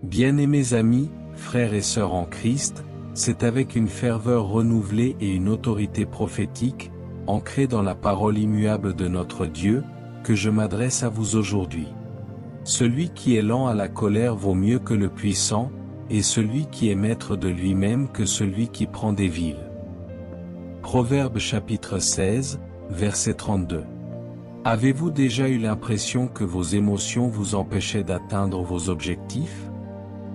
Bien-aimés amis, frères et sœurs en Christ, c'est avec une ferveur renouvelée et une autorité prophétique, ancrée dans la parole immuable de notre Dieu, que je m'adresse à vous aujourd'hui. Celui qui est lent à la colère vaut mieux que le puissant, et celui qui est maître de lui-même que celui qui prend des villes. Proverbes chapitre 16, verset 32. Avez-vous déjà eu l'impression que vos émotions vous empêchaient d'atteindre vos objectifs?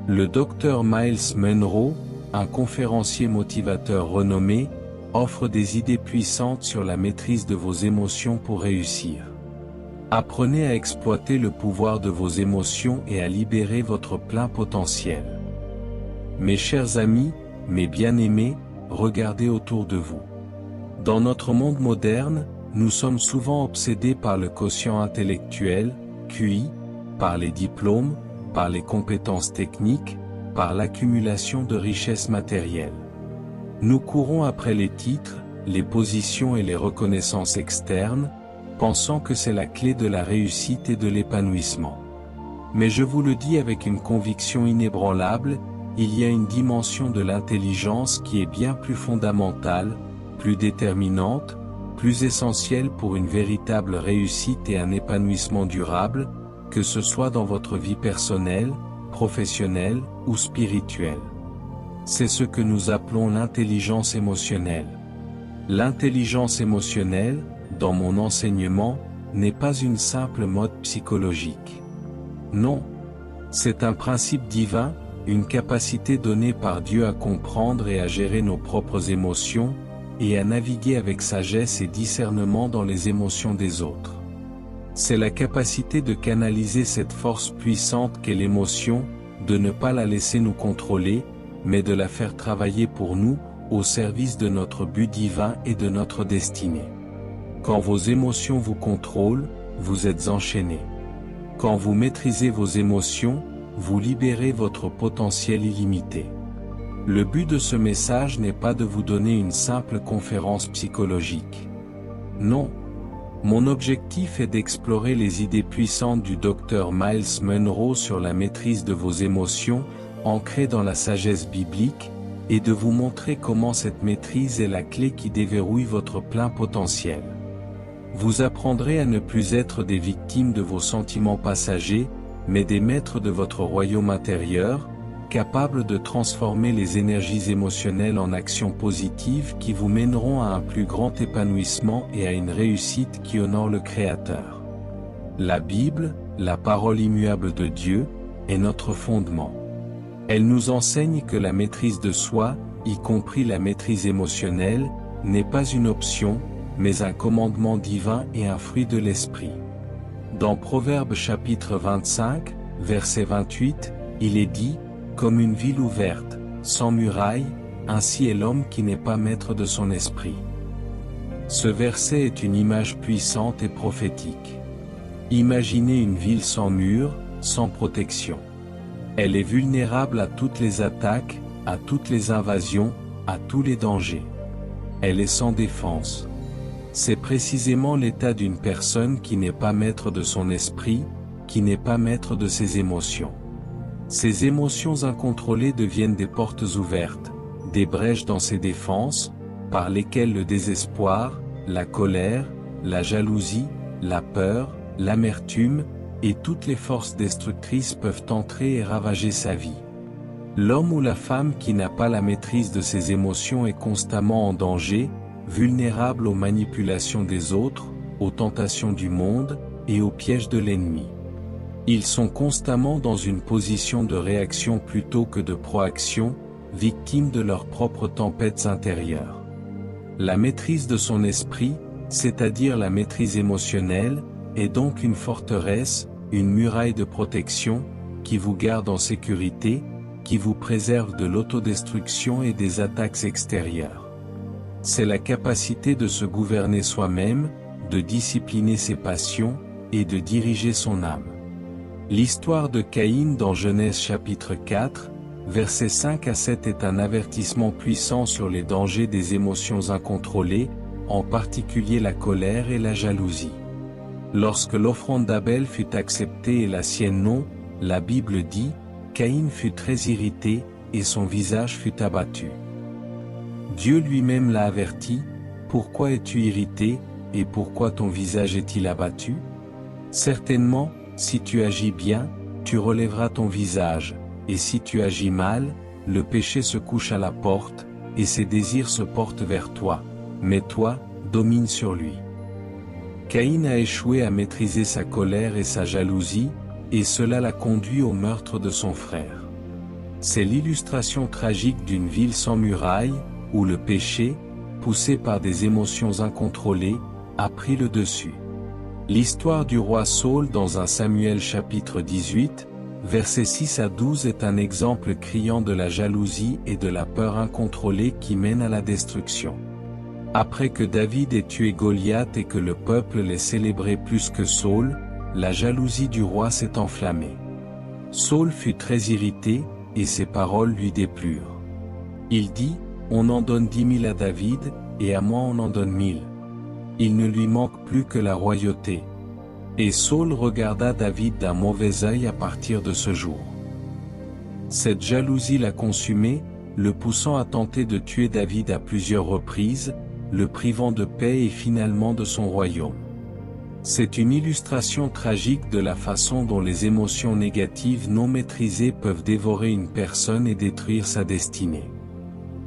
Le docteur Myles Munroe, un conférencier motivateur renommé, offre des idées puissantes sur la maîtrise de vos émotions pour réussir. Apprenez à exploiter le pouvoir de vos émotions et à libérer votre plein potentiel. Mes chers amis, mes bien-aimés, regardez autour de vous. Dans notre monde moderne, nous sommes souvent obsédés par le quotient intellectuel, QI, par les diplômes, par les compétences techniques, par l'accumulation de richesses matérielles. Nous courons après les titres, les positions et les reconnaissances externes, pensant que c'est la clé de la réussite et de l'épanouissement. Mais je vous le dis avec une conviction inébranlable, il y a une dimension de l'intelligence qui est bien plus fondamentale, plus déterminante, plus essentielle pour une véritable réussite et un épanouissement durable, que ce soit dans votre vie personnelle, professionnelle ou spirituelle. C'est ce que nous appelons l'intelligence émotionnelle. L'intelligence émotionnelle, dans mon enseignement, n'est pas une simple mode psychologique. Non. C'est un principe divin, une capacité donnée par Dieu à comprendre et à gérer nos propres émotions, et à naviguer avec sagesse et discernement dans les émotions des autres. C'est la capacité de canaliser cette force puissante qu'est l'émotion, de ne pas la laisser nous contrôler, mais de la faire travailler pour nous, au service de notre but divin et de notre destinée. Quand vos émotions vous contrôlent, vous êtes enchaîné. Quand vous maîtrisez vos émotions, vous libérez votre potentiel illimité. Le but de ce message n'est pas de vous donner une simple conférence psychologique. Non. Mon objectif est d'explorer les idées puissantes du docteur Myles Munroe sur la maîtrise de vos émotions, ancrées dans la sagesse biblique, et de vous montrer comment cette maîtrise est la clé qui déverrouille votre plein potentiel. Vous apprendrez à ne plus être des victimes de vos sentiments passagers, mais des maîtres de votre royaume intérieur, capables de transformer les énergies émotionnelles en actions positives qui vous mèneront à un plus grand épanouissement et à une réussite qui honore le Créateur. La Bible, la parole immuable de Dieu, est notre fondement. Elle nous enseigne que la maîtrise de soi, y compris la maîtrise émotionnelle, n'est pas une option, mais un commandement divin et un fruit de l'esprit. Dans Proverbes chapitre 25, verset 28, il est dit, « Comme une ville ouverte, sans muraille, ainsi est l'homme qui n'est pas maître de son esprit. » Ce verset est une image puissante et prophétique. Imaginez une ville sans mur, sans protection. Elle est vulnérable à toutes les attaques, à toutes les invasions, à tous les dangers. Elle est sans défense. C'est précisément l'état d'une personne qui n'est pas maître de son esprit, qui n'est pas maître de ses émotions. Ces émotions incontrôlées deviennent des portes ouvertes, des brèches dans ses défenses, par lesquelles le désespoir, la colère, la jalousie, la peur, l'amertume, et toutes les forces destructrices peuvent entrer et ravager sa vie. L'homme ou la femme qui n'a pas la maîtrise de ses émotions est constamment en danger, vulnérable aux manipulations des autres, aux tentations du monde, et aux pièges de l'ennemi. Ils sont constamment dans une position de réaction plutôt que de proaction, victimes de leurs propres tempêtes intérieures. La maîtrise de son esprit, c'est-à-dire la maîtrise émotionnelle, est donc une forteresse, une muraille de protection, qui vous garde en sécurité, qui vous préserve de l'autodestruction et des attaques extérieures. C'est la capacité de se gouverner soi-même, de discipliner ses passions, et de diriger son âme. L'histoire de Caïn dans Genèse chapitre 4, versets 5 à 7 est un avertissement puissant sur les dangers des émotions incontrôlées, en particulier la colère et la jalousie. Lorsque l'offrande d'Abel fut acceptée et la sienne non, la Bible dit, Caïn fut très irrité, et son visage fut abattu. Dieu lui-même l'a averti, « Pourquoi es-tu irrité, et pourquoi ton visage est-il abattu? Certainement, si tu agis bien, tu relèveras ton visage, et si tu agis mal, le péché se couche à la porte, et ses désirs se portent vers toi, mais toi, domine sur lui. » Caïn a échoué à maîtriser sa colère et sa jalousie, et cela l'a conduit au meurtre de son frère. C'est l'illustration tragique d'une ville sans murailles, où le péché, poussé par des émotions incontrôlées, a pris le dessus. L'histoire du roi Saül dans 1 Samuel chapitre 18, versets 6 à 12 est un exemple criant de la jalousie et de la peur incontrôlée qui mènent à la destruction. Après que David ait tué Goliath et que le peuple l'ait célébré plus que Saül, la jalousie du roi s'est enflammée. Saül fut très irrité, et ses paroles lui déplurent. Il dit, « On en donne 10 000 à David, et à moi on en donne 1000. Il ne lui manque plus que la royauté. » Et Saül regarda David d'un mauvais œil à partir de ce jour. Cette jalousie l'a consumé, le poussant à tenter de tuer David à plusieurs reprises, le privant de paix et finalement de son royaume. C'est une illustration tragique de la façon dont les émotions négatives non maîtrisées peuvent dévorer une personne et détruire sa destinée.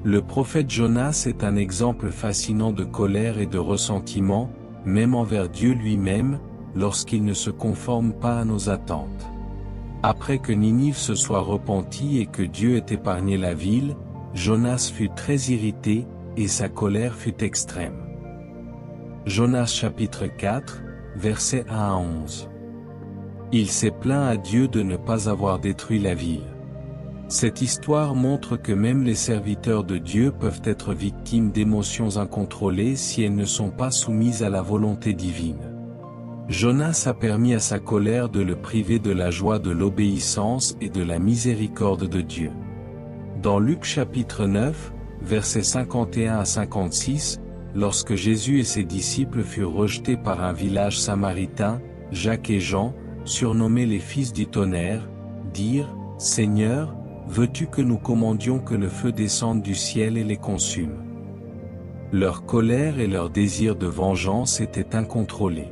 Le prophète Jonas est un exemple fascinant de colère et de ressentiment, même envers Dieu lui-même, lorsqu'il ne se conforme pas à nos attentes. Après que Ninive se soit repentie et que Dieu ait épargné la ville, Jonas fut très irrité, et sa colère fut extrême. Jonas chapitre 4, versets 1 à 11. Il s'est plaint à Dieu de ne pas avoir détruit la ville. Cette histoire montre que même les serviteurs de Dieu peuvent être victimes d'émotions incontrôlées si elles ne sont pas soumises à la volonté divine. Jonas a permis à sa colère de le priver de la joie de l'obéissance et de la miséricorde de Dieu. Dans Luc chapitre 9, versets 51 à 56, lorsque Jésus et ses disciples furent rejetés par un village samaritain, Jacques et Jean, surnommés les fils du tonnerre, dirent, « Seigneur, veux-tu que nous commandions que le feu descende du ciel et les consume ?» Leur colère et leur désir de vengeance étaient incontrôlés.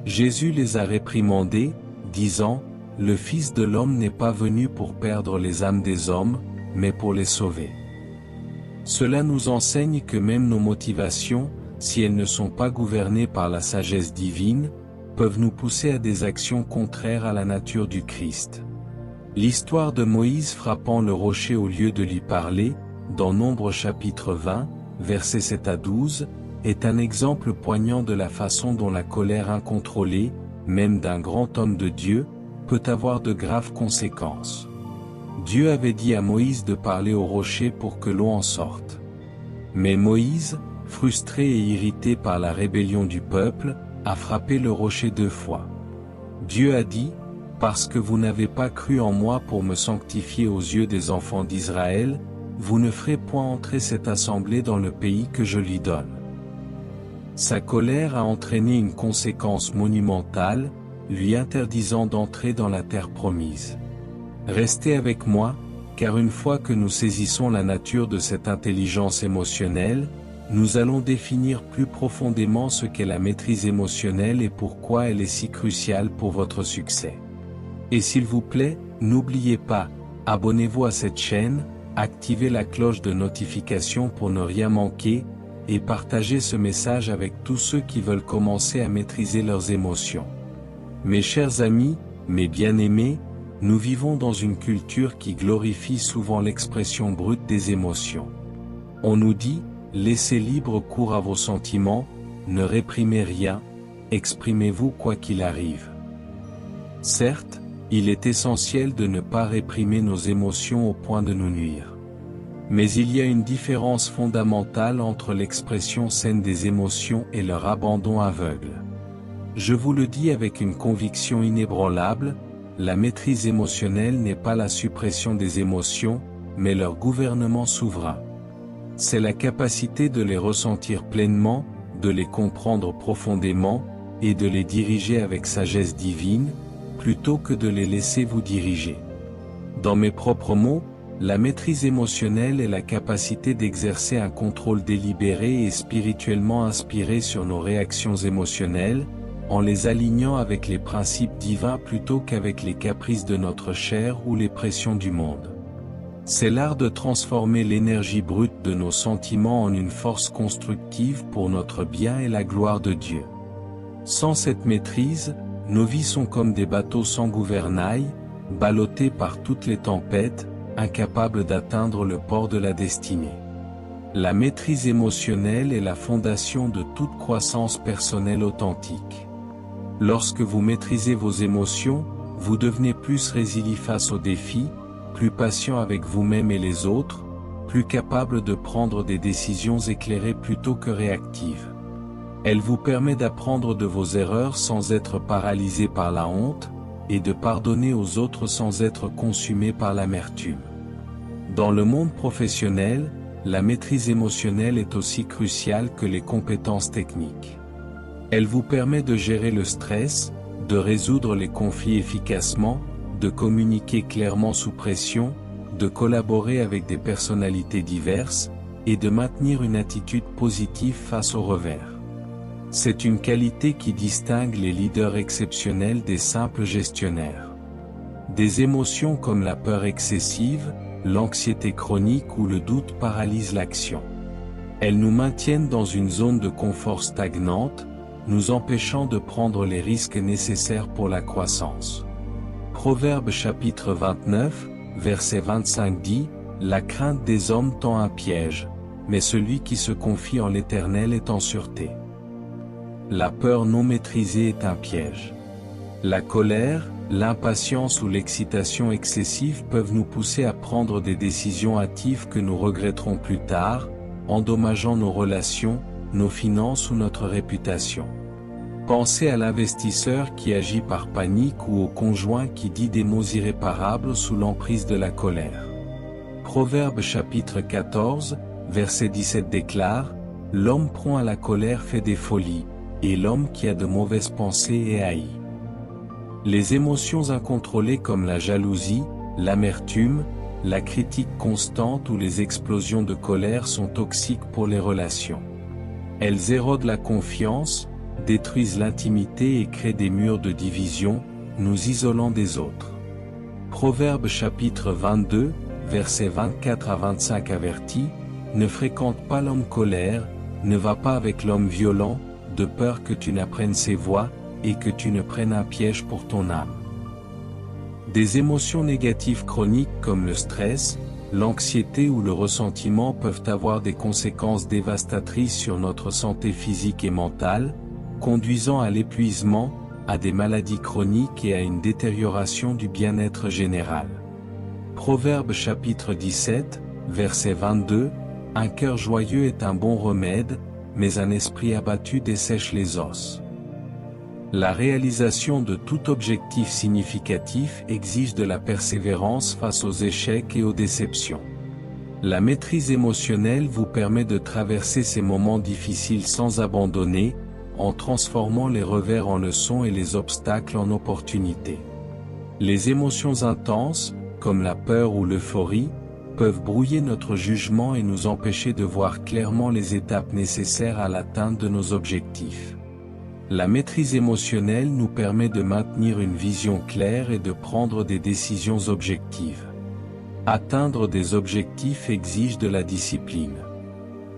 Jésus les a réprimandés, disant, « Le Fils de l'homme n'est pas venu pour perdre les âmes des hommes, mais pour les sauver. » Cela nous enseigne que même nos motivations, si elles ne sont pas gouvernées par la sagesse divine, peuvent nous pousser à des actions contraires à la nature du Christ. L'histoire de Moïse frappant le rocher au lieu de lui parler, dans Nombres chapitre 20, versets 7 à 12, est un exemple poignant de la façon dont la colère incontrôlée, même d'un grand homme de Dieu, peut avoir de graves conséquences. Dieu avait dit à Moïse de parler au rocher pour que l'eau en sorte. Mais Moïse, frustré et irrité par la rébellion du peuple, a frappé le rocher 2 fois. Dieu a dit, « Parce que vous n'avez pas cru en moi pour me sanctifier aux yeux des enfants d'Israël, vous ne ferez point entrer cette assemblée dans le pays que je lui donne. » Sa colère a entraîné une conséquence monumentale, lui interdisant d'entrer dans la terre promise. Restez avec moi, car une fois que nous saisissons la nature de cette intelligence émotionnelle, nous allons définir plus profondément ce qu'est la maîtrise émotionnelle et pourquoi elle est si cruciale pour votre succès. Et s'il vous plaît, n'oubliez pas, abonnez-vous à cette chaîne, activez la cloche de notification pour ne rien manquer, et partagez ce message avec tous ceux qui veulent commencer à maîtriser leurs émotions. Mes chers amis, mes bien-aimés, nous vivons dans une culture qui glorifie souvent l'expression brute des émotions. On nous dit, laissez libre cours à vos sentiments, ne réprimez rien, exprimez-vous quoi qu'il arrive. Certes, il est essentiel de ne pas réprimer nos émotions au point de nous nuire. Mais il y a une différence fondamentale entre l'expression saine des émotions et leur abandon aveugle. Je vous le dis avec une conviction inébranlable, la maîtrise émotionnelle n'est pas la suppression des émotions, mais leur gouvernement souverain. C'est la capacité de les ressentir pleinement, de les comprendre profondément, et de les diriger avec sagesse divine, plutôt que de les laisser vous diriger. Dans mes propres mots, la maîtrise émotionnelle est la capacité d'exercer un contrôle délibéré et spirituellement inspiré sur nos réactions émotionnelles, en les alignant avec les principes divins plutôt qu'avec les caprices de notre chair ou les pressions du monde. C'est l'art de transformer l'énergie brute de nos sentiments en une force constructive pour notre bien et la gloire de Dieu. Sans cette maîtrise, nos vies sont comme des bateaux sans gouvernail, ballottés par toutes les tempêtes, incapables d'atteindre le port de la destinée. La maîtrise émotionnelle est la fondation de toute croissance personnelle authentique. Lorsque vous maîtrisez vos émotions, vous devenez plus résilient face aux défis, plus patient avec vous-même et les autres, plus capable de prendre des décisions éclairées plutôt que réactives. Elle vous permet d'apprendre de vos erreurs sans être paralysé par la honte, et de pardonner aux autres sans être consumé par l'amertume. Dans le monde professionnel, la maîtrise émotionnelle est aussi cruciale que les compétences techniques. Elle vous permet de gérer le stress, de résoudre les conflits efficacement, de communiquer clairement sous pression, de collaborer avec des personnalités diverses, et de maintenir une attitude positive face aux revers. C'est une qualité qui distingue les leaders exceptionnels des simples gestionnaires. Des émotions comme la peur excessive, l'anxiété chronique ou le doute paralysent l'action. Elles nous maintiennent dans une zone de confort stagnante, nous empêchant de prendre les risques nécessaires pour la croissance. Proverbe chapitre 29, verset 25 dit, « La crainte des hommes tend un piège, mais celui qui se confie en l'Éternel est en sûreté. » La peur non maîtrisée est un piège. La colère, l'impatience ou l'excitation excessive peuvent nous pousser à prendre des décisions hâtives que nous regretterons plus tard, endommageant nos relations, nos finances ou notre réputation. Pensez à l'investisseur qui agit par panique ou au conjoint qui dit des mots irréparables sous l'emprise de la colère. Proverbe chapitre 14, verset 17 déclare, « L'homme prompt à la colère fait des folies, et l'homme qui a de mauvaises pensées est haï. » Les émotions incontrôlées comme la jalousie, l'amertume, la critique constante ou les explosions de colère sont toxiques pour les relations. Elles érodent la confiance, détruisent l'intimité et créent des murs de division, nous isolant des autres. Proverbe chapitre 22, versets 24 à 25 avertit, « Ne fréquente pas l'homme colère, ne va pas avec l'homme violent, de peur que tu n'apprennes ses voies, et que tu ne prennes un piège pour ton âme. » Des émotions négatives chroniques comme le stress, l'anxiété ou le ressentiment peuvent avoir des conséquences dévastatrices sur notre santé physique et mentale, conduisant à l'épuisement, à des maladies chroniques et à une détérioration du bien-être général. Proverbe chapitre 17, verset 22, « Un cœur joyeux est un bon remède, mais un esprit abattu dessèche les os. » La réalisation de tout objectif significatif exige de la persévérance face aux échecs et aux déceptions. La maîtrise émotionnelle vous permet de traverser ces moments difficiles sans abandonner, en transformant les revers en leçons et les obstacles en opportunités. Les émotions intenses, comme la peur ou l'euphorie, peuvent brouiller notre jugement et nous empêcher de voir clairement les étapes nécessaires à l'atteinte de nos objectifs. La maîtrise émotionnelle nous permet de maintenir une vision claire et de prendre des décisions objectives. Atteindre des objectifs exige de la discipline.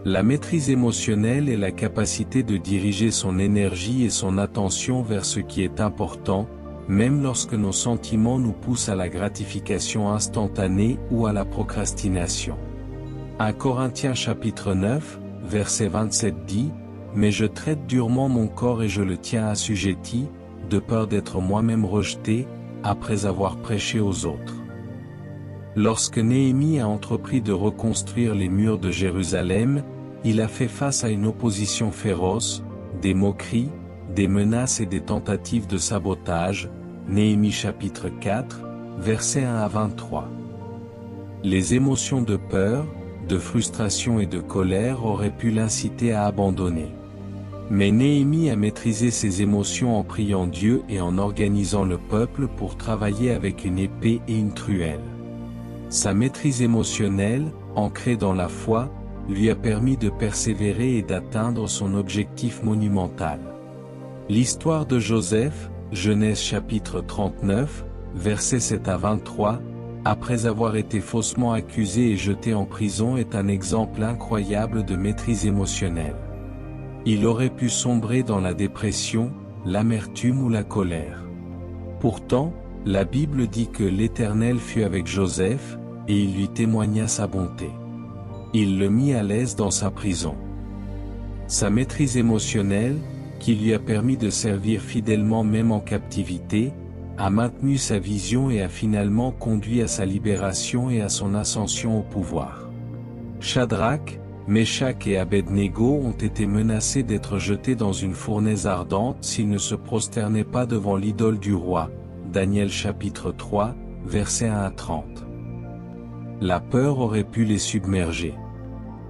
La maîtrise émotionnelle est la capacité de diriger son énergie et son attention vers ce qui est important, même lorsque nos sentiments nous poussent à la gratification instantanée ou à la procrastination. 1 Corinthiens chapitre 9, verset 27 dit, « Mais je traite durement mon corps et je le tiens assujetti, de peur d'être moi-même rejeté, après avoir prêché aux autres. » Lorsque Néhémie a entrepris de reconstruire les murs de Jérusalem, il a fait face à une opposition féroce, des moqueries, des menaces et des tentatives de sabotage. Néhémie chapitre 4, versets 1 à 23. Les émotions de peur, de frustration et de colère auraient pu l'inciter à abandonner. Mais Néhémie a maîtrisé ses émotions en priant Dieu et en organisant le peuple pour travailler avec une épée et une truelle. Sa maîtrise émotionnelle, ancrée dans la foi, lui a permis de persévérer et d'atteindre son objectif monumental. L'histoire de Joseph, Genèse chapitre 39, versets 7 à 23, après avoir été faussement accusé et jeté en prison est un exemple incroyable de maîtrise émotionnelle. Il aurait pu sombrer dans la dépression, l'amertume ou la colère. Pourtant, la Bible dit que l'Éternel fut avec Joseph, et il lui témoigna sa bonté. Il le mit à l'aise dans sa prison. Sa maîtrise émotionnelle, qui lui a permis de servir fidèlement même en captivité, a maintenu sa vision et a finalement conduit à sa libération et à son ascension au pouvoir. Shadrach, Meshach et Abednego ont été menacés d'être jetés dans une fournaise ardente s'ils ne se prosternaient pas devant l'idole du roi. Daniel chapitre 3, versets 1 à 30. La peur aurait pu les submerger.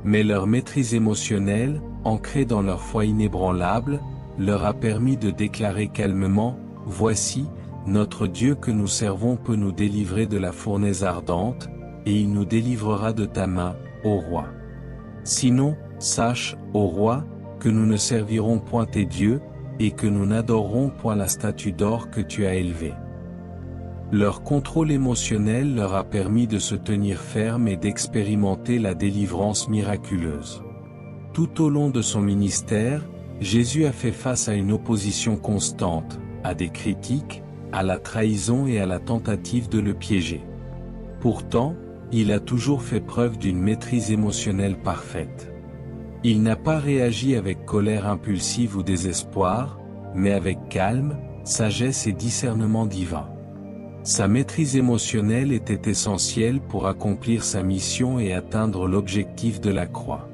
Mais leur maîtrise émotionnelle, ancrée dans leur foi inébranlable, leur a permis de déclarer calmement, « Voici, notre Dieu que nous servons peut nous délivrer de la fournaise ardente, et il nous délivrera de ta main, ô roi. Sinon, sache, ô roi, que nous ne servirons point tes dieux, et que nous n'adorerons point la statue d'or que tu as élevée. » Leur contrôle émotionnel leur a permis de se tenir ferme et d'expérimenter la délivrance miraculeuse. Tout au long de son ministère, Jésus a fait face à une opposition constante, à des critiques, à la trahison et à la tentative de le piéger. Pourtant, il a toujours fait preuve d'une maîtrise émotionnelle parfaite. Il n'a pas réagi avec colère impulsive ou désespoir, mais avec calme, sagesse et discernement divin. Sa maîtrise émotionnelle était essentielle pour accomplir sa mission et atteindre l'objectif de la croix.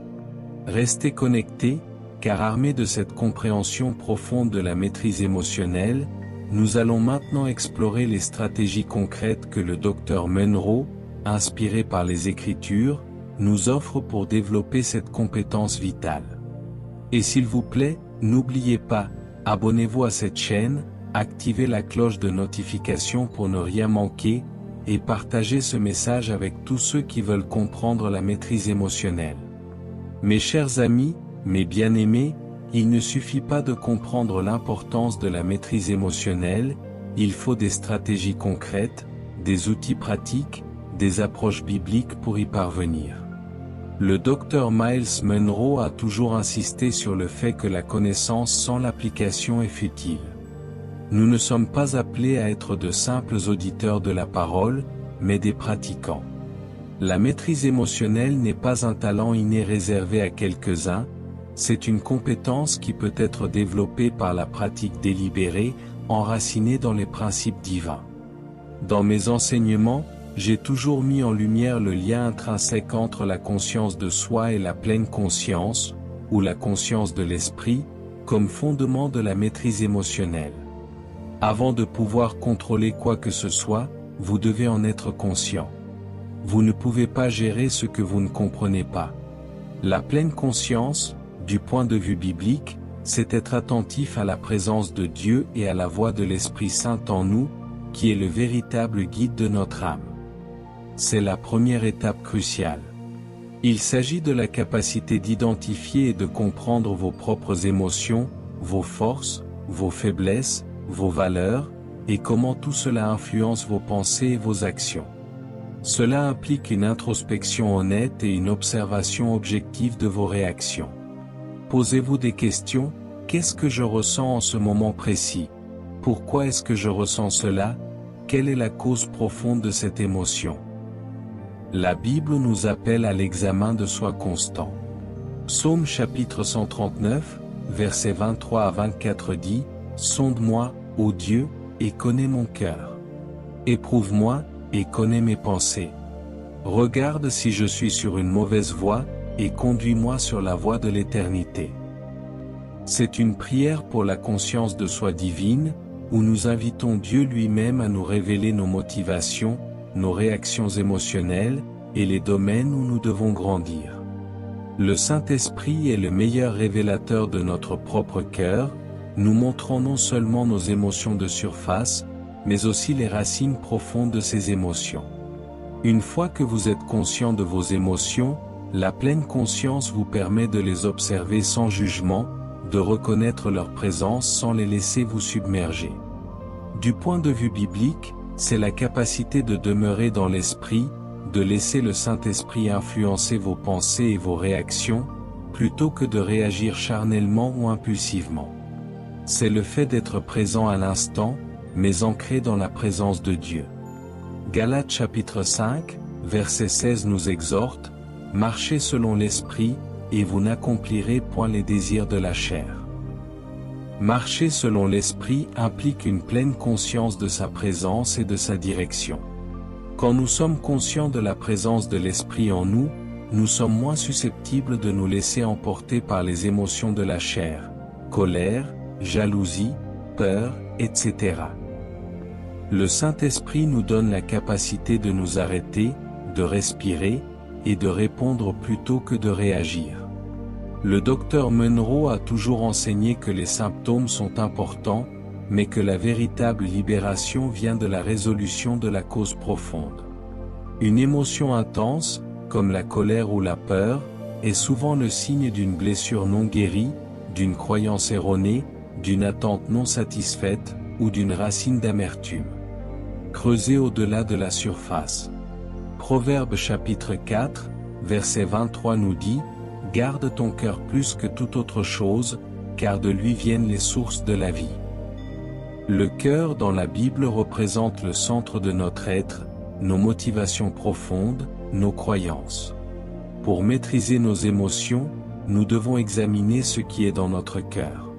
Restez connectés, car armés de cette compréhension profonde de la maîtrise émotionnelle, nous allons maintenant explorer les stratégies concrètes que le Dr Munro, inspiré par les Écritures, nous offre pour développer cette compétence vitale. Et s'il vous plaît, n'oubliez pas, abonnez-vous à cette chaîne, activez la cloche de notification pour ne rien manquer, et partagez ce message avec tous ceux qui veulent comprendre la maîtrise émotionnelle. Mes chers amis, mes bien-aimés, il ne suffit pas de comprendre l'importance de la maîtrise émotionnelle, il faut des stratégies concrètes, des outils pratiques, des approches bibliques pour y parvenir. Le Dr Myles Munro a toujours insisté sur le fait que la connaissance sans l'application est futile. Nous ne sommes pas appelés à être de simples auditeurs de la parole, mais des pratiquants. La maîtrise émotionnelle n'est pas un talent inné réservé à quelques-uns, c'est une compétence qui peut être développée par la pratique délibérée, enracinée dans les principes divins. Dans mes enseignements, j'ai toujours mis en lumière le lien intrinsèque entre la conscience de soi et la pleine conscience, ou la conscience de l'esprit, comme fondement de la maîtrise émotionnelle. Avant de pouvoir contrôler quoi que ce soit, vous devez en être conscient. Vous ne pouvez pas gérer ce que vous ne comprenez pas. La pleine conscience, du point de vue biblique, c'est être attentif à la présence de Dieu et à la voix de l'Esprit Saint en nous, qui est le véritable guide de notre âme. C'est la première étape cruciale. Il s'agit de la capacité d'identifier et de comprendre vos propres émotions, vos forces, vos faiblesses, vos valeurs, et comment tout cela influence vos pensées et vos actions. Cela implique une introspection honnête et une observation objective de vos réactions. Posez-vous des questions, qu'est-ce que je ressens en ce moment précis? Pourquoi est-ce que je ressens cela? Quelle est la cause profonde de cette émotion? La Bible nous appelle à l'examen de soi constant. Psaume chapitre 139, versets 23 à 24 dit, « Sonde-moi, ô Dieu, et connais mon cœur. Éprouve-moi, et connais mes pensées. Regarde si je suis sur une mauvaise voie, et conduis-moi sur la voie de l'éternité. » C'est une prière pour la conscience de soi divine, où nous invitons Dieu lui-même à nous révéler nos motivations, nos réactions émotionnelles, et les domaines où nous devons grandir. Le Saint-Esprit est le meilleur révélateur de notre propre cœur, nous montrant non seulement nos émotions de surface, mais aussi les racines profondes de ces émotions. Une fois que vous êtes conscient de vos émotions, la pleine conscience vous permet de les observer sans jugement, de reconnaître leur présence sans les laisser vous submerger. Du point de vue biblique, c'est la capacité de demeurer dans l'esprit, de laisser le Saint-Esprit influencer vos pensées et vos réactions, plutôt que de réagir charnellement ou impulsivement. C'est le fait d'être présent à l'instant, mais ancré dans la présence de Dieu. Galates chapitre 5, verset 16 nous exhorte, « Marchez selon l'Esprit, et vous n'accomplirez point les désirs de la chair. » Marcher selon l'Esprit implique une pleine conscience de sa présence et de sa direction. Quand nous sommes conscients de la présence de l'Esprit en nous, nous sommes moins susceptibles de nous laisser emporter par les émotions de la chair, colère, jalousie, peur, etc. Le Saint-Esprit nous donne la capacité de nous arrêter, de respirer, et de répondre plutôt que de réagir. Le docteur Monroe a toujours enseigné que les symptômes sont importants, mais que la véritable libération vient de la résolution de la cause profonde. Une émotion intense, comme la colère ou la peur, est souvent le signe d'une blessure non guérie, d'une croyance erronée, d'une attente non satisfaite, ou d'une racine d'amertume. Creusez au-delà de la surface. Proverbe chapitre 4, verset 23 nous dit, « Garde ton cœur plus que toute autre chose, car de lui viennent les sources de la vie. » Le cœur dans la Bible représente le centre de notre être, nos motivations profondes, nos croyances. Pour maîtriser nos émotions, nous devons examiner ce qui est dans notre cœur.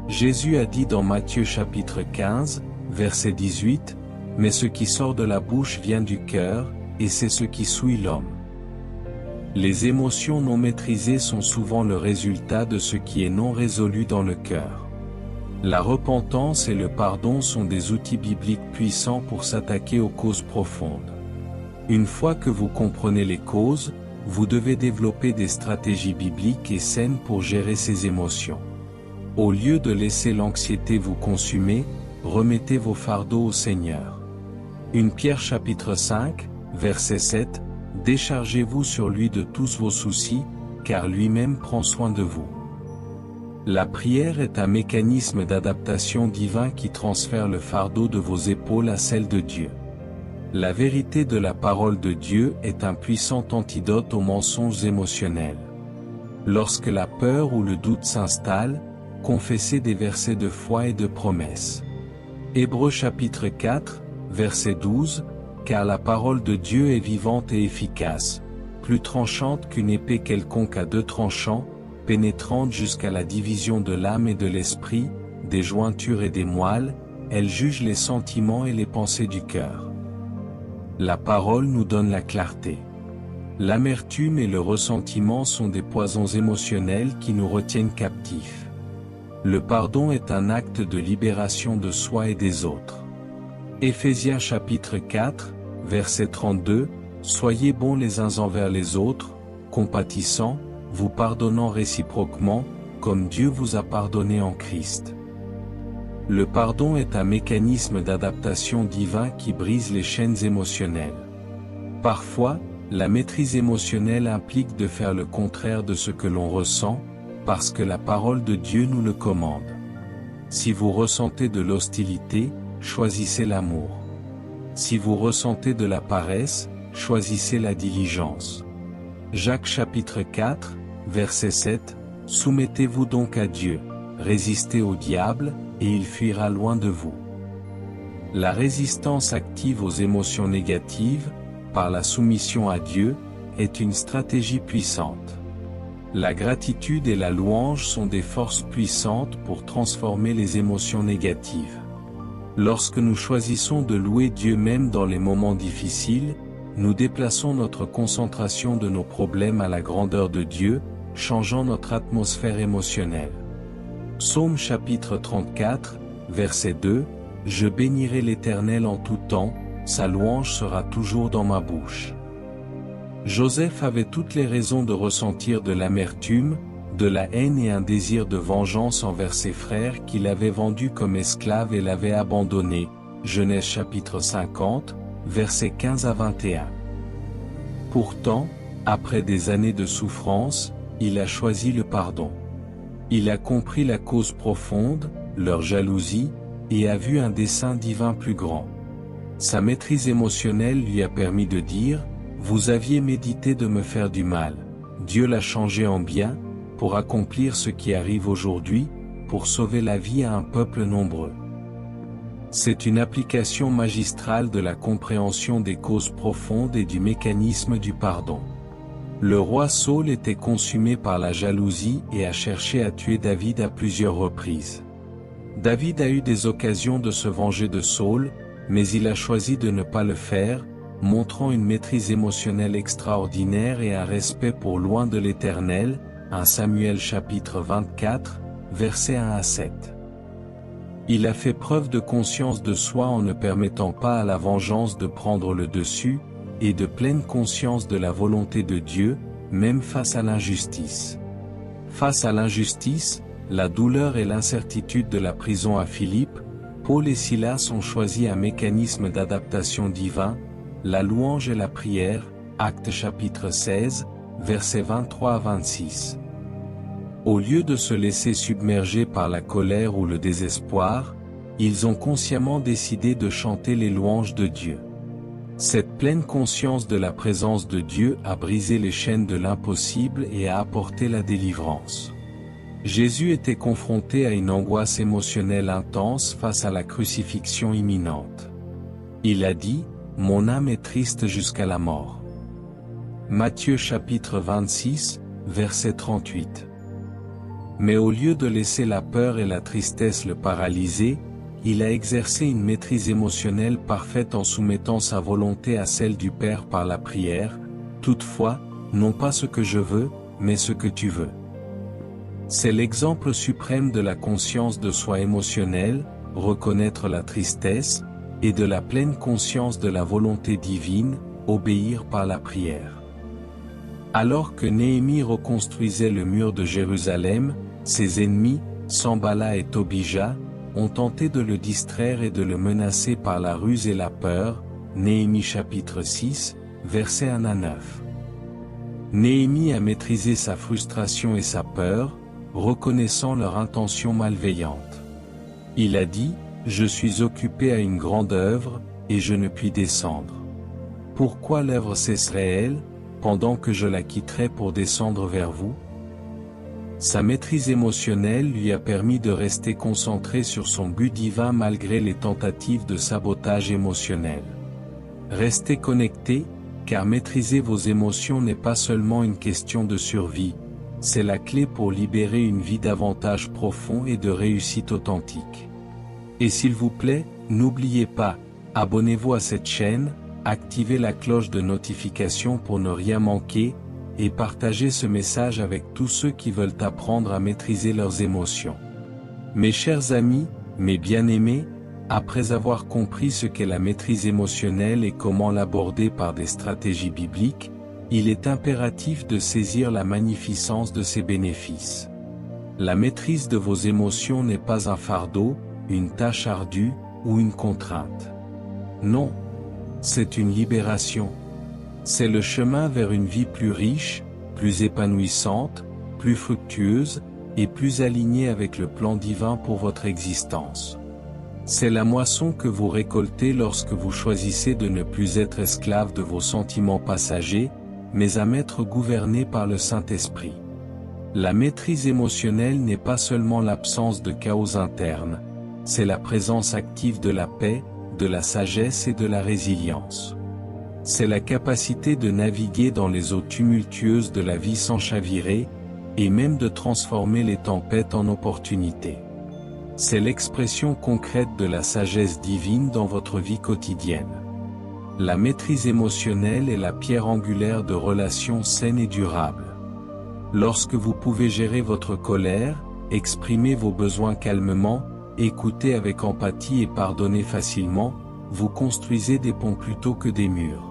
Jésus a dit dans Matthieu chapitre 15, verset 18, « Mais ce qui sort de la bouche vient du cœur, et c'est ce qui souille l'homme. » Les émotions non maîtrisées sont souvent le résultat de ce qui est non résolu dans le cœur. La repentance et le pardon sont des outils bibliques puissants pour s'attaquer aux causes profondes. Une fois que vous comprenez les causes, vous devez développer des stratégies bibliques et saines pour gérer ces émotions. Au lieu de laisser l'anxiété vous consumer, remettez vos fardeaux au Seigneur. 1 Pierre chapitre 5, verset 7, « Déchargez-vous sur lui de tous vos soucis, car lui-même prend soin de vous. » La prière est un mécanisme d'adaptation divin qui transfère le fardeau de vos épaules à celle de Dieu. La vérité de la parole de Dieu est un puissant antidote aux mensonges émotionnels. Lorsque la peur ou le doute s'installe, confessez des versets de foi et de promesses. Hébreux chapitre 4, verset 12, « Car la parole de Dieu est vivante et efficace, plus tranchante qu'une épée quelconque à deux tranchants, pénétrante jusqu'à la division de l'âme et de l'esprit, des jointures et des moelles, elle juge les sentiments et les pensées du cœur. » La parole nous donne la clarté. L'amertume et le ressentiment sont des poisons émotionnels qui nous retiennent captifs. Le pardon est un acte de libération de soi et des autres. Éphésiens chapitre 4, verset 32, « Soyez bons les uns envers les autres, compatissants, vous pardonnant réciproquement, comme Dieu vous a pardonné en Christ. » Le pardon est un mécanisme d'adaptation divin qui brise les chaînes émotionnelles. Parfois, la maîtrise émotionnelle implique de faire le contraire de ce que l'on ressent, parce que la parole de Dieu nous le commande. Si vous ressentez de l'hostilité, choisissez l'amour. Si vous ressentez de la paresse, choisissez la diligence. Jacques chapitre 4, verset 7, « Soumettez-vous donc à Dieu, résistez au diable, et il fuira loin de vous. » La résistance active aux émotions négatives, par la soumission à Dieu, est une stratégie puissante. La gratitude et la louange sont des forces puissantes pour transformer les émotions négatives. Lorsque nous choisissons de louer Dieu même dans les moments difficiles, nous déplaçons notre concentration de nos problèmes à la grandeur de Dieu, changeant notre atmosphère émotionnelle. Psaume chapitre 34, verset 2, « Je bénirai l'Éternel en tout temps, sa louange sera toujours dans ma bouche. » Joseph avait toutes les raisons de ressentir de l'amertume, de la haine et un désir de vengeance envers ses frères qui l'avaient vendu comme esclave et l'avaient abandonné. Genèse chapitre 50, versets 15 à 21. Pourtant, après des années de souffrance, il a choisi le pardon. Il a compris la cause profonde, leur jalousie, et a vu un dessein divin plus grand. Sa maîtrise émotionnelle lui a permis de dire, « Vous aviez médité de me faire du mal. Dieu l'a changé en bien, pour accomplir ce qui arrive aujourd'hui, pour sauver la vie à un peuple nombreux. » C'est une application magistrale de la compréhension des causes profondes et du mécanisme du pardon. Le roi Saül était consumé par la jalousie et a cherché à tuer David à plusieurs reprises. David a eu des occasions de se venger de Saül, mais il a choisi de ne pas le faire, montrant une maîtrise émotionnelle extraordinaire et un respect pour loin de l'Éternel, 1 Samuel chapitre 24, versets 1 à 7. Il a fait preuve de conscience de soi en ne permettant pas à la vengeance de prendre le dessus, et de pleine conscience de la volonté de Dieu, même face à l'injustice. Face à l'injustice, la douleur et l'incertitude de la prison à Philippe, Paul et Silas ont choisi un mécanisme d'adaptation divin, la louange et la prière, Actes chapitre 16, versets 23 à 26. Au lieu de se laisser submerger par la colère ou le désespoir, ils ont consciemment décidé de chanter les louanges de Dieu. Cette pleine conscience de la présence de Dieu a brisé les chaînes de l'impossible et a apporté la délivrance. Jésus était confronté à une angoisse émotionnelle intense face à la crucifixion imminente. Il a dit, « Mon âme est triste jusqu'à la mort. » Matthieu chapitre 26, verset 38. Mais au lieu de laisser la peur et la tristesse le paralyser, il a exercé une maîtrise émotionnelle parfaite en soumettant sa volonté à celle du Père par la prière, « Toutefois, non pas ce que je veux, mais ce que tu veux. » C'est l'exemple suprême de la conscience de soi émotionnelle, reconnaître la tristesse, et de la pleine conscience de la volonté divine, obéir par la prière. Alors que Néhémie reconstruisait le mur de Jérusalem, ses ennemis, Sanballat et Tobija, ont tenté de le distraire et de le menacer par la ruse et la peur, Néhémie chapitre 6, versets 1 à 9. Néhémie a maîtrisé sa frustration et sa peur, reconnaissant leur intention malveillante. Il a dit, « Je suis occupé à une grande œuvre, et je ne puis descendre. Pourquoi l'œuvre cesserait-elle, pendant que je la quitterais pour descendre vers vous ?» Sa maîtrise émotionnelle lui a permis de rester concentré sur son but divin malgré les tentatives de sabotage émotionnel. Restez connecté, car maîtriser vos émotions n'est pas seulement une question de survie, c'est la clé pour libérer une vie davantage profonde et de réussite authentique. Et s'il vous plaît, n'oubliez pas, abonnez-vous à cette chaîne, activez la cloche de notification pour ne rien manquer, et partagez ce message avec tous ceux qui veulent apprendre à maîtriser leurs émotions. Mes chers amis, mes bien-aimés, après avoir compris ce qu'est la maîtrise émotionnelle et comment l'aborder par des stratégies bibliques, il est impératif de saisir la magnificence de ses bénéfices. La maîtrise de vos émotions n'est pas un fardeau, une tâche ardue, ou une contrainte. Non, c'est une libération. C'est le chemin vers une vie plus riche, plus épanouissante, plus fructueuse, et plus alignée avec le plan divin pour votre existence. C'est la moisson que vous récoltez lorsque vous choisissez de ne plus être esclave de vos sentiments passagers, mais à m'être gouverné par le Saint-Esprit. La maîtrise émotionnelle n'est pas seulement l'absence de chaos interne, c'est la présence active de la paix, de la sagesse et de la résilience. C'est la capacité de naviguer dans les eaux tumultueuses de la vie sans chavirer, et même de transformer les tempêtes en opportunités. C'est l'expression concrète de la sagesse divine dans votre vie quotidienne. La maîtrise émotionnelle est la pierre angulaire de relations saines et durables. Lorsque vous pouvez gérer votre colère, exprimer vos besoins calmement, écouter avec empathie et pardonner facilement, vous construisez des ponts plutôt que des murs.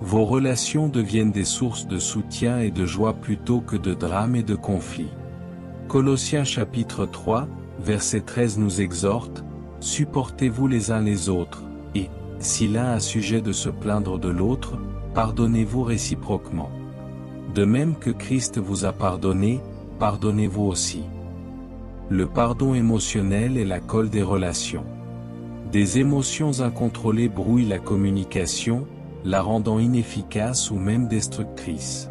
Vos relations deviennent des sources de soutien et de joie plutôt que de drames et de conflits. Colossiens chapitre 3, verset 13 nous exhorte, « Supportez-vous les uns les autres, et, si l'un a sujet de se plaindre de l'autre, pardonnez-vous réciproquement. De même que Christ vous a pardonné, pardonnez-vous aussi. Le pardon émotionnel est la colle des relations. Des émotions incontrôlées brouillent la communication, la rendant inefficace ou même destructrice.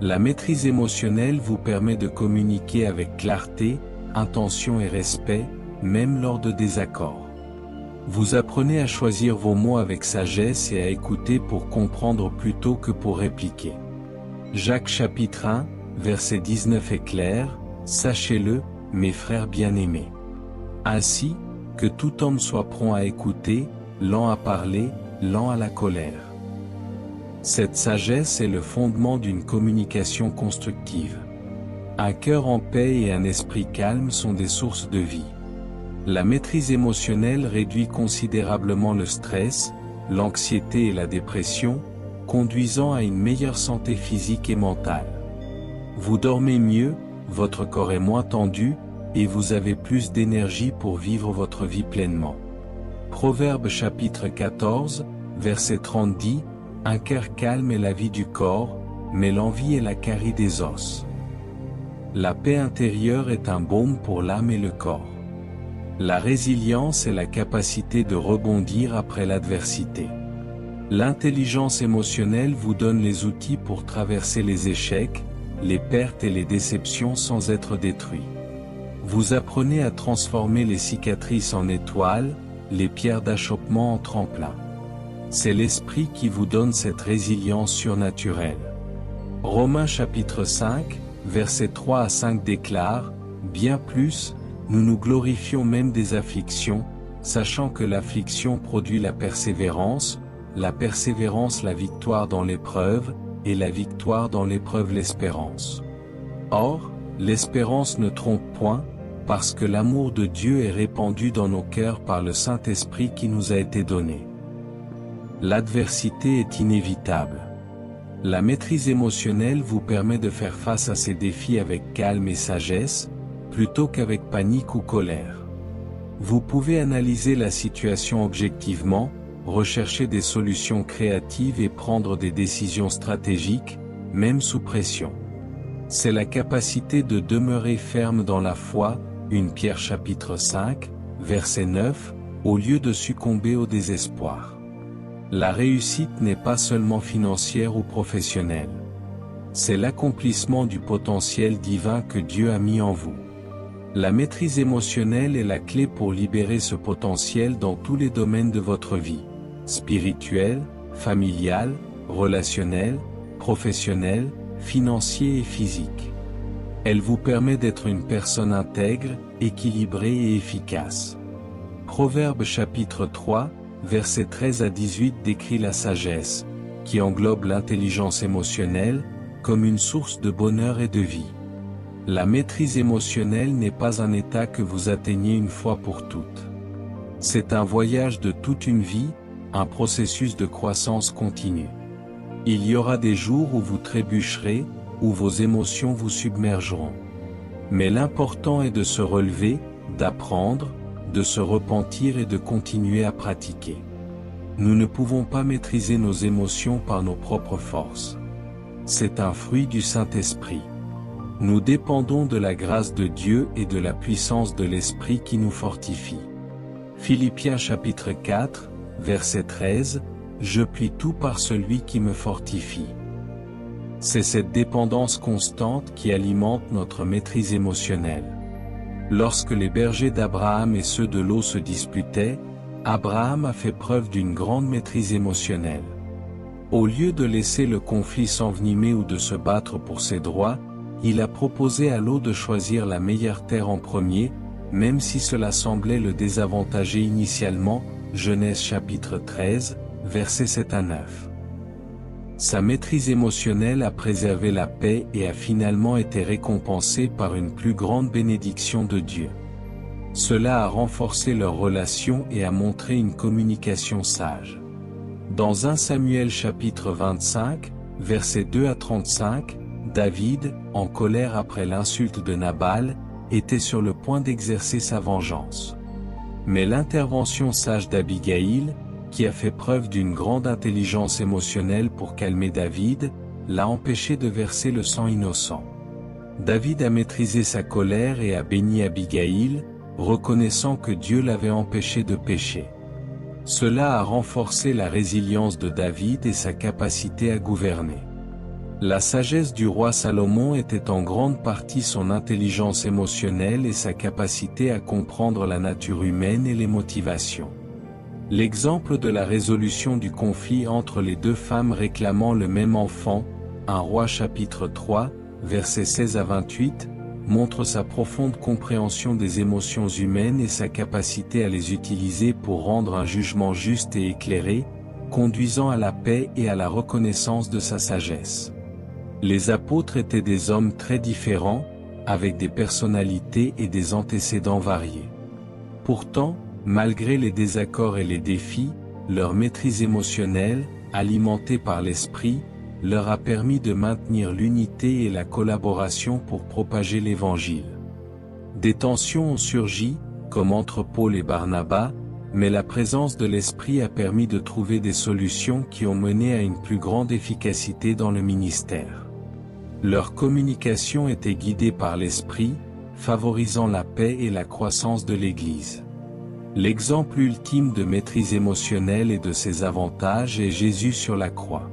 La maîtrise émotionnelle vous permet de communiquer avec clarté, intention et respect, même lors de désaccords. Vous apprenez à choisir vos mots avec sagesse et à écouter pour comprendre plutôt que pour répliquer. Jacques chapitre 1, verset 19 est clair, « Sachez-le, mes frères bien-aimés. Ainsi, que tout homme soit prompt à écouter, lent à parler, lent à la colère. » Cette sagesse est le fondement d'une communication constructive. Un cœur en paix et un esprit calme sont des sources de vie. La maîtrise émotionnelle réduit considérablement le stress, l'anxiété et la dépression, conduisant à une meilleure santé physique et mentale. Vous dormez mieux, votre corps est moins tendu, et vous avez plus d'énergie pour vivre votre vie pleinement. Proverbe chapitre 14, verset 30 dit, « Un cœur calme est la vie du corps, mais l'envie est la carie des os. » La paix intérieure est un baume pour l'âme et le corps. La résilience est la capacité de rebondir après l'adversité. L'intelligence émotionnelle vous donne les outils pour traverser les échecs, les pertes et les déceptions sans être détruit. Vous apprenez à transformer les cicatrices en étoiles, les pierres d'achoppement en tremplin. C'est l'esprit qui vous donne cette résilience surnaturelle. Romains chapitre 5, versets 3 à 5 déclare, « Bien plus, nous nous glorifions même des afflictions, sachant que l'affliction produit la persévérance la victoire dans l'épreuve, et la victoire dans l'épreuve l'espérance. Or, l'espérance ne trompe point, parce que l'amour de Dieu est répandu dans nos cœurs par le Saint-Esprit qui nous a été donné. » L'adversité est inévitable. La maîtrise émotionnelle vous permet de faire face à ces défis avec calme et sagesse, plutôt qu'avec panique ou colère. Vous pouvez analyser la situation objectivement, rechercher des solutions créatives et prendre des décisions stratégiques, même sous pression. C'est la capacité de demeurer ferme dans la foi, 1 Pierre chapitre 5, verset 9, au lieu de succomber au désespoir. La réussite n'est pas seulement financière ou professionnelle. C'est l'accomplissement du potentiel divin que Dieu a mis en vous. La maîtrise émotionnelle est la clé pour libérer ce potentiel dans tous les domaines de votre vie, spirituel, familial, relationnel, professionnel, financier et physique. Elle vous permet d'être une personne intègre, équilibrée et efficace. Proverbe chapitre 3, versets 13 à 18 décrit la sagesse, qui englobe l'intelligence émotionnelle, comme une source de bonheur et de vie. La maîtrise émotionnelle n'est pas un état que vous atteignez une fois pour toutes. C'est un voyage de toute une vie, un processus de croissance continue. Il y aura des jours où vous trébucherez, où vos émotions vous submergeront. Mais l'important est de se relever, d'apprendre, de se repentir et de continuer à pratiquer. Nous ne pouvons pas maîtriser nos émotions par nos propres forces. C'est un fruit du Saint-Esprit. Nous dépendons de la grâce de Dieu et de la puissance de l'Esprit qui nous fortifie. Philippiens chapitre 4, verset 13, « Je plie tout par celui qui me fortifie. » C'est cette dépendance constante qui alimente notre maîtrise émotionnelle. Lorsque les bergers d'Abraham et ceux de Lot se disputaient, Abraham a fait preuve d'une grande maîtrise émotionnelle. Au lieu de laisser le conflit s'envenimer ou de se battre pour ses droits, il a proposé à Lot de choisir la meilleure terre en premier, même si cela semblait le désavantager initialement, Genèse chapitre 13, versets 7 à 9. Sa maîtrise émotionnelle a préservé la paix et a finalement été récompensée par une plus grande bénédiction de Dieu. Cela a renforcé leur relation et a montré une communication sage. Dans 1 Samuel chapitre 25, versets 2 à 35, David, en colère après l'insulte de Nabal, était sur le point d'exercer sa vengeance. Mais l'intervention sage d'Abigaïl, qui a fait preuve d'une grande intelligence émotionnelle pour calmer David, l'a empêché de verser le sang innocent. David a maîtrisé sa colère et a béni Abigaïl, reconnaissant que Dieu l'avait empêché de pécher. Cela a renforcé la résilience de David et sa capacité à gouverner. La sagesse du roi Salomon était en grande partie son intelligence émotionnelle et sa capacité à comprendre la nature humaine et les motivations. L'exemple de la résolution du conflit entre les deux femmes réclamant le même enfant, 1 Roi chapitre 3, versets 16 à 28, montre sa profonde compréhension des émotions humaines et sa capacité à les utiliser pour rendre un jugement juste et éclairé, conduisant à la paix et à la reconnaissance de sa sagesse. Les apôtres étaient des hommes très différents, avec des personnalités et des antécédents variés. Pourtant, malgré les désaccords et les défis, leur maîtrise émotionnelle, alimentée par l'Esprit, leur a permis de maintenir l'unité et la collaboration pour propager l'Évangile. Des tensions ont surgi, comme entre Paul et Barnabas, mais la présence de l'Esprit a permis de trouver des solutions qui ont mené à une plus grande efficacité dans le ministère. Leur communication était guidée par l'Esprit, favorisant la paix et la croissance de l'Église. L'exemple ultime de maîtrise émotionnelle et de ses avantages est Jésus sur la croix.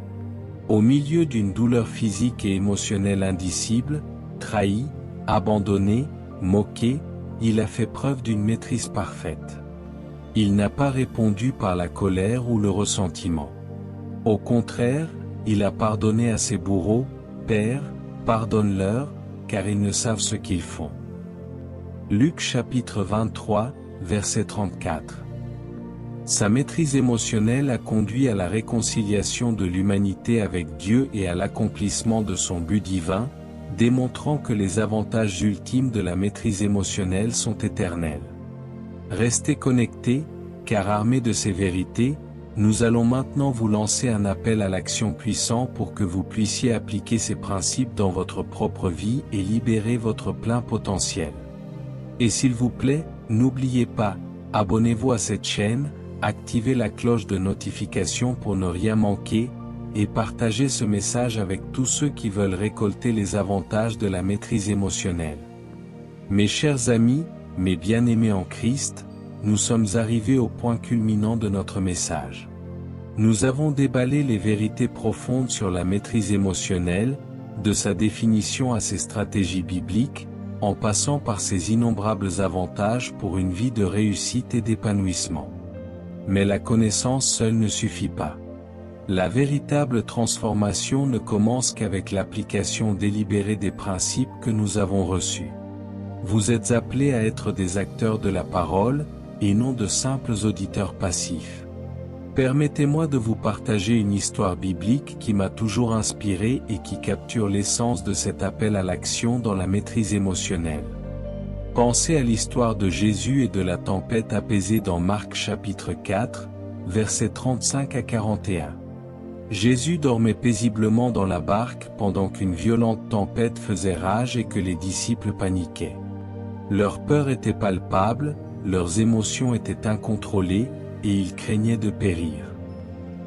Au milieu d'une douleur physique et émotionnelle indicible, trahi, abandonné, moqué, il a fait preuve d'une maîtrise parfaite. Il n'a pas répondu par la colère ou le ressentiment. Au contraire, il a pardonné à ses bourreaux, « Père, pardonne-leur, car ils ne savent ce qu'ils font. » Luc chapitre 23, verset 34. Sa maîtrise émotionnelle a conduit à la réconciliation de l'humanité avec Dieu et à l'accomplissement de son but divin, démontrant que les avantages ultimes de la maîtrise émotionnelle sont éternels. Restez connectés, car armés de ces vérités, nous allons maintenant vous lancer un appel à l'action puissant pour que vous puissiez appliquer ces principes dans votre propre vie et libérer votre plein potentiel. Et s'il vous plaît, n'oubliez pas, abonnez-vous à cette chaîne, activez la cloche de notification pour ne rien manquer, et partagez ce message avec tous ceux qui veulent récolter les avantages de la maîtrise émotionnelle. Mes chers amis, mes bien-aimés en Christ, nous sommes arrivés au point culminant de notre message. Nous avons déballé les vérités profondes sur la maîtrise émotionnelle, de sa définition à ses stratégies bibliques, en passant par ses innombrables avantages pour une vie de réussite et d'épanouissement. Mais la connaissance seule ne suffit pas. La véritable transformation ne commence qu'avec l'application délibérée des principes que nous avons reçus. Vous êtes appelés à être des acteurs de la parole, et non de simples auditeurs passifs. Permettez-moi de vous partager une histoire biblique qui m'a toujours inspiré et qui capture l'essence de cet appel à l'action dans la maîtrise émotionnelle. Pensez à l'histoire de Jésus et de la tempête apaisée dans Marc chapitre 4, versets 35 à 41. Jésus dormait paisiblement dans la barque pendant qu'une violente tempête faisait rage et que les disciples paniquaient. Leur peur était palpable, leurs émotions étaient incontrôlées, et ils craignaient de périr.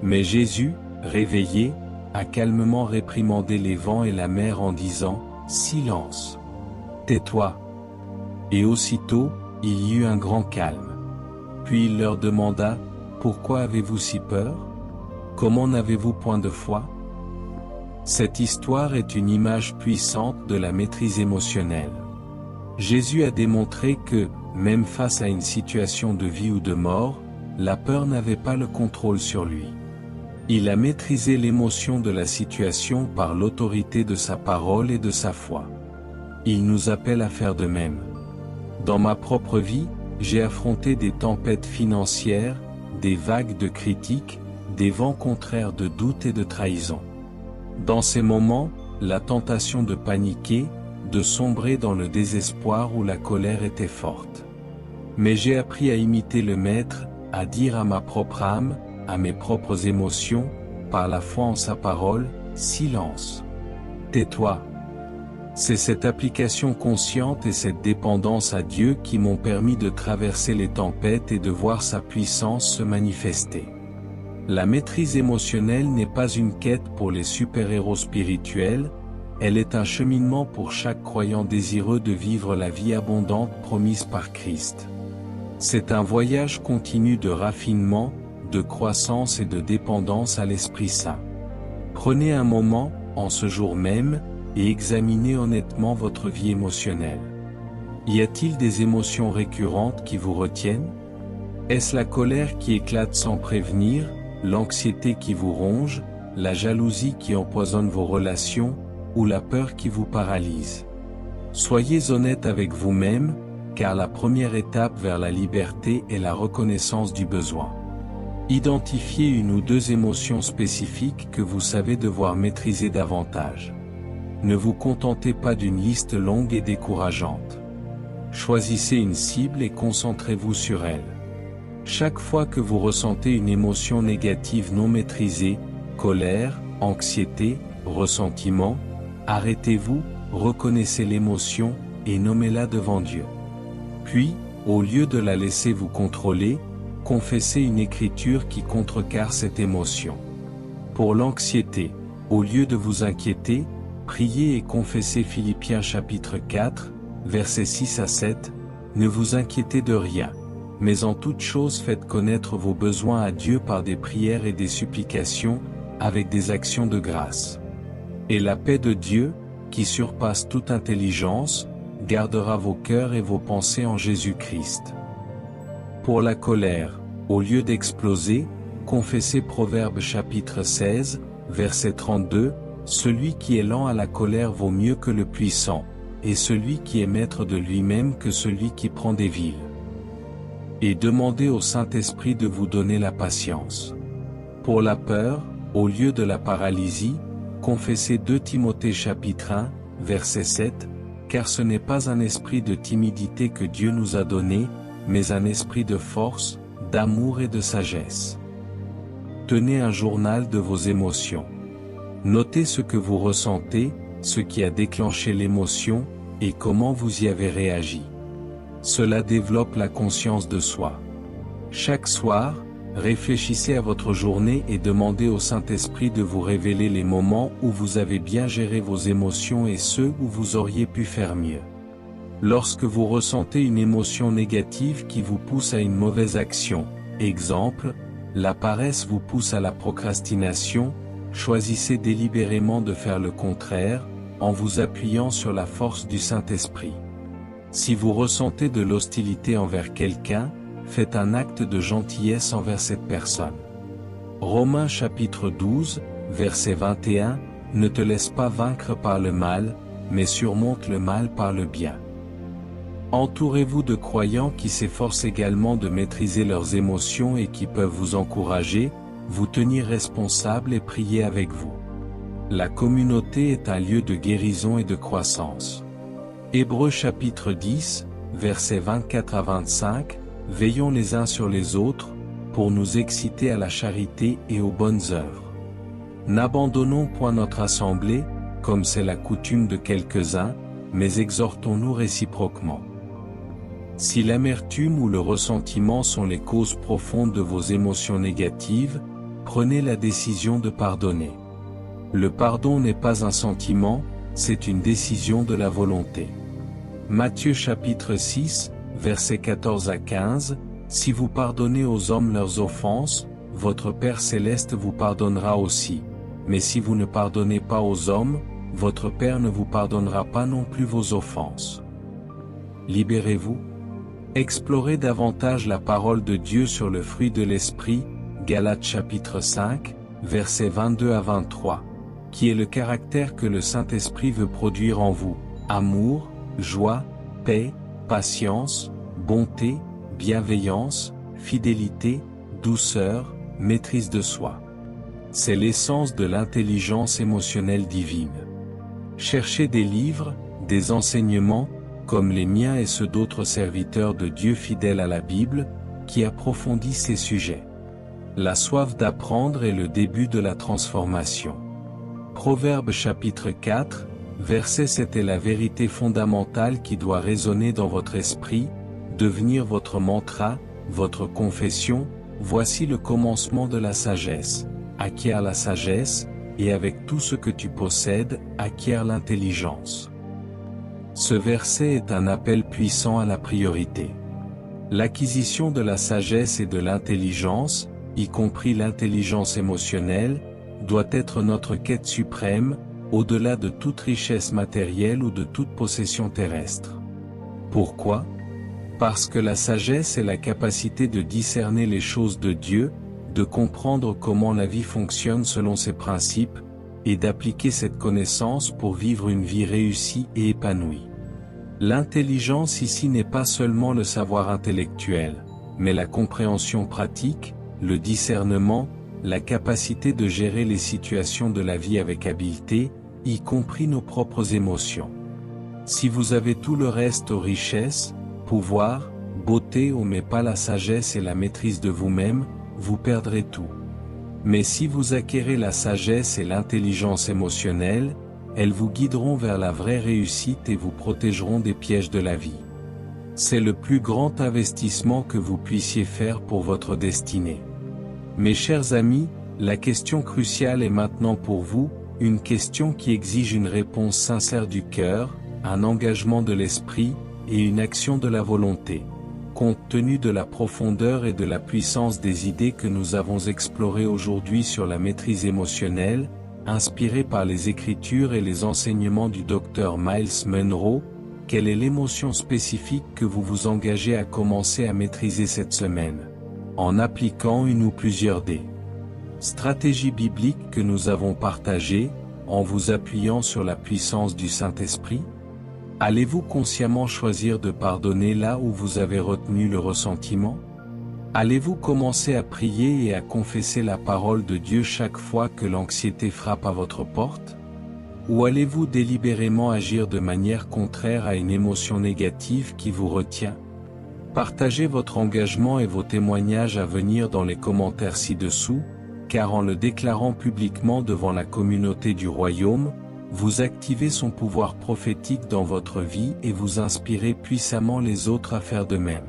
Mais Jésus, réveillé, a calmement réprimandé les vents et la mer en disant « Silence! Tais-toi » Et aussitôt, il y eut un grand calme. Puis il leur demanda « Pourquoi avez-vous si peur? Comment n'avez-vous point de foi ?» Cette histoire est une image puissante de la maîtrise émotionnelle. Jésus a démontré que, même face à une situation de vie ou de mort, la peur n'avait pas le contrôle sur lui. Il a maîtrisé l'émotion de la situation par l'autorité de sa parole et de sa foi. Il nous appelle à faire de même. Dans ma propre vie, j'ai affronté des tempêtes financières, des vagues de critiques, des vents contraires de doute et de trahison. Dans ces moments, la tentation de paniquer, de sombrer dans le désespoir ou la colère était forte. Mais j'ai appris à imiter le Maître, à dire à ma propre âme, à mes propres émotions, par la foi en sa parole, « Silence! Tais-toi » C'est cette application consciente et cette dépendance à Dieu qui m'ont permis de traverser les tempêtes et de voir sa puissance se manifester. La maîtrise émotionnelle n'est pas une quête pour les super-héros spirituels, elle est un cheminement pour chaque croyant désireux de vivre la vie abondante promise par Christ. C'est un voyage continu de raffinement, de croissance et de dépendance à l'Esprit Saint. Prenez un moment, en ce jour même, et examinez honnêtement votre vie émotionnelle. Y a-t-il des émotions récurrentes qui vous retiennent? Est-ce la colère qui éclate sans prévenir, l'anxiété qui vous ronge, la jalousie qui empoisonne vos relations, ou la peur qui vous paralyse? Soyez honnête avec vous-même, car la première étape vers la liberté est la reconnaissance du besoin. Identifiez une ou deux émotions spécifiques que vous savez devoir maîtriser davantage. Ne vous contentez pas d'une liste longue et décourageante. Choisissez une cible et concentrez-vous sur elle. Chaque fois que vous ressentez une émotion négative non maîtrisée, colère, anxiété, ressentiment, arrêtez-vous, reconnaissez l'émotion, et nommez-la devant Dieu. Puis, au lieu de la laisser vous contrôler, confessez une écriture qui contrecarre cette émotion. Pour l'anxiété, au lieu de vous inquiéter, priez et confessez Philippiens chapitre 4, versets 6 à 7, ne vous inquiétez de rien. Mais en toute chose faites connaître vos besoins à Dieu par des prières et des supplications, avec des actions de grâce. Et la paix de Dieu, qui surpasse toute intelligence, gardera vos cœurs et vos pensées en Jésus-Christ. Pour la colère, au lieu d'exploser, confessez Proverbes chapitre 16, verset 32, « Celui qui est lent à la colère vaut mieux que le puissant, et celui qui est maître de lui-même que celui qui prend des villes. » Et demandez au Saint-Esprit de vous donner la patience. Pour la peur, au lieu de la paralysie, confessez 2 Timothée chapitre 1, verset 7, « Car ce n'est pas un esprit de timidité que Dieu nous a donné, mais un esprit de force, d'amour et de sagesse. » Tenez un journal de vos émotions. Notez ce que vous ressentez, ce qui a déclenché l'émotion, et comment vous y avez réagi. Cela développe la conscience de soi. Chaque soir, réfléchissez à votre journée et demandez au Saint-Esprit de vous révéler les moments où vous avez bien géré vos émotions et ceux où vous auriez pu faire mieux. Lorsque vous ressentez une émotion négative qui vous pousse à une mauvaise action, exemple, la paresse vous pousse à la procrastination, choisissez délibérément de faire le contraire, en vous appuyant sur la force du Saint-Esprit. Si vous ressentez de l'hostilité envers quelqu'un, faites un acte de gentillesse envers cette personne. Romains chapitre 12, verset 21, « Ne te laisse pas vaincre par le mal, mais surmonte le mal par le bien. » Entourez-vous de croyants qui s'efforcent également de maîtriser leurs émotions et qui peuvent vous encourager, vous tenir responsable et prier avec vous. La communauté est un lieu de guérison et de croissance. Hébreux chapitre 10, versets 24 à 25, « Veillons les uns sur les autres, pour nous exciter à la charité et aux bonnes œuvres. N'abandonnons point notre assemblée, comme c'est la coutume de quelques-uns, mais exhortons-nous réciproquement. » Si l'amertume ou le ressentiment sont les causes profondes de vos émotions négatives, prenez la décision de pardonner. Le pardon n'est pas un sentiment, c'est une décision de la volonté. Matthieu chapitre 6, versets 14 à 15, « Si vous pardonnez aux hommes leurs offenses, votre Père céleste vous pardonnera aussi. Mais si vous ne pardonnez pas aux hommes, votre Père ne vous pardonnera pas non plus vos offenses. » Libérez-vous. Explorez davantage la parole de Dieu sur le fruit de l'Esprit, Galates chapitre 5, versets 22 à 23, qui est le caractère que le Saint-Esprit veut produire en vous, amour, joie, paix, patience, bonté, bienveillance, fidélité, douceur, maîtrise de soi. C'est l'essence de l'intelligence émotionnelle divine. Cherchez des livres, des enseignements, comme les miens et ceux d'autres serviteurs de Dieu fidèles à la Bible, qui approfondissent ces sujets. La soif d'apprendre est le début de la transformation. Proverbes chapitre 4, verset 7 est la vérité fondamentale qui doit résonner dans votre esprit, devenir votre mantra, votre confession, voici le commencement de la sagesse. Acquiert la sagesse, et avec tout ce que tu possèdes, acquiert l'intelligence. Ce verset est un appel puissant à la priorité. L'acquisition de la sagesse et de l'intelligence, y compris l'intelligence émotionnelle, doit être notre quête suprême, au-delà de toute richesse matérielle ou de toute possession terrestre. Pourquoi ? Parce que la sagesse est la capacité de discerner les choses de Dieu, de comprendre comment la vie fonctionne selon ses principes, et d'appliquer cette connaissance pour vivre une vie réussie et épanouie. L'intelligence ici n'est pas seulement le savoir intellectuel, mais la compréhension pratique, le discernement, la capacité de gérer les situations de la vie avec habileté, y compris nos propres émotions. Si vous avez tout le reste aux richesses, pouvoir, beauté mais pas la sagesse et la maîtrise de vous-même, vous perdrez tout. Mais si vous acquérez la sagesse et l'intelligence émotionnelle, elles vous guideront vers la vraie réussite et vous protégeront des pièges de la vie. C'est le plus grand investissement que vous puissiez faire pour votre destinée. Mes chers amis, la question cruciale est maintenant pour vous, une question qui exige une réponse sincère du cœur, un engagement de l'esprit, et une action de la volonté. Compte tenu de la profondeur et de la puissance des idées que nous avons explorées aujourd'hui sur la maîtrise émotionnelle, inspirée par les écritures et les enseignements du docteur Myles Munroe, quelle est l'émotion spécifique que vous vous engagez à commencer à maîtriser cette semaine, en appliquant une ou plusieurs des stratégies bibliques que nous avons partagées, en vous appuyant sur la puissance du Saint-Esprit? Allez-vous consciemment choisir de pardonner là où vous avez retenu le ressentiment? Allez-vous commencer à prier et à confesser la parole de Dieu chaque fois que l'anxiété frappe à votre porte? Ou allez-vous délibérément agir de manière contraire à une émotion négative qui vous retient? Partagez votre engagement et vos témoignages à venir dans les commentaires ci-dessous, car en le déclarant publiquement devant la communauté du royaume, vous activez son pouvoir prophétique dans votre vie et vous inspirez puissamment les autres à faire de même.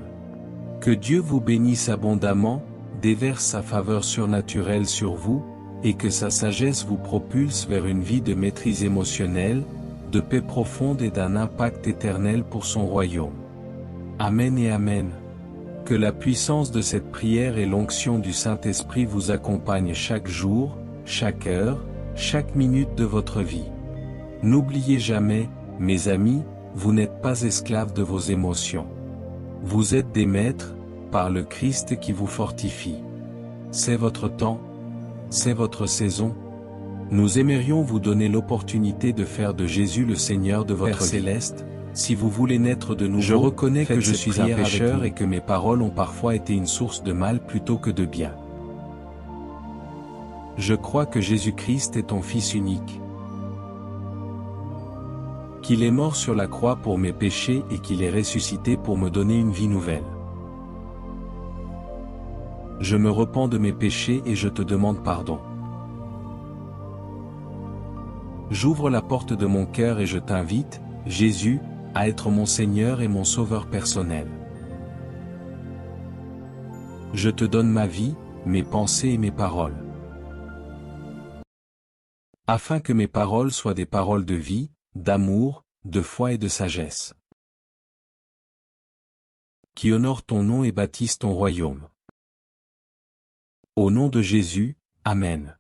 Que Dieu vous bénisse abondamment, déverse sa faveur surnaturelle sur vous, et que sa sagesse vous propulse vers une vie de maîtrise émotionnelle, de paix profonde et d'un impact éternel pour son royaume. Amen et Amen. Que la puissance de cette prière et l'onction du Saint-Esprit vous accompagnent chaque jour, chaque heure, chaque minute de votre vie. N'oubliez jamais, mes amis, vous n'êtes pas esclaves de vos émotions. Vous êtes des maîtres, par le Christ qui vous fortifie. C'est votre temps, c'est votre saison. Nous aimerions vous donner l'opportunité de faire de Jésus le Seigneur de votre vie. Père céleste, si vous voulez naître de nouveau, je reconnais que je suis un pécheur et que mes paroles ont parfois été une source de mal plutôt que de bien. Je crois que Jésus-Christ est ton Fils unique, qu'il est mort sur la croix pour mes péchés et qu'il est ressuscité pour me donner une vie nouvelle. Je me repens de mes péchés et je te demande pardon. J'ouvre la porte de mon cœur et je t'invite, Jésus, à être mon Seigneur et mon Sauveur personnel. Je te donne ma vie, mes pensées et mes paroles. Afin que mes paroles soient des paroles de vie, d'amour, de foi et de sagesse, qui honorent ton nom et bâtissent ton royaume. Au nom de Jésus, Amen.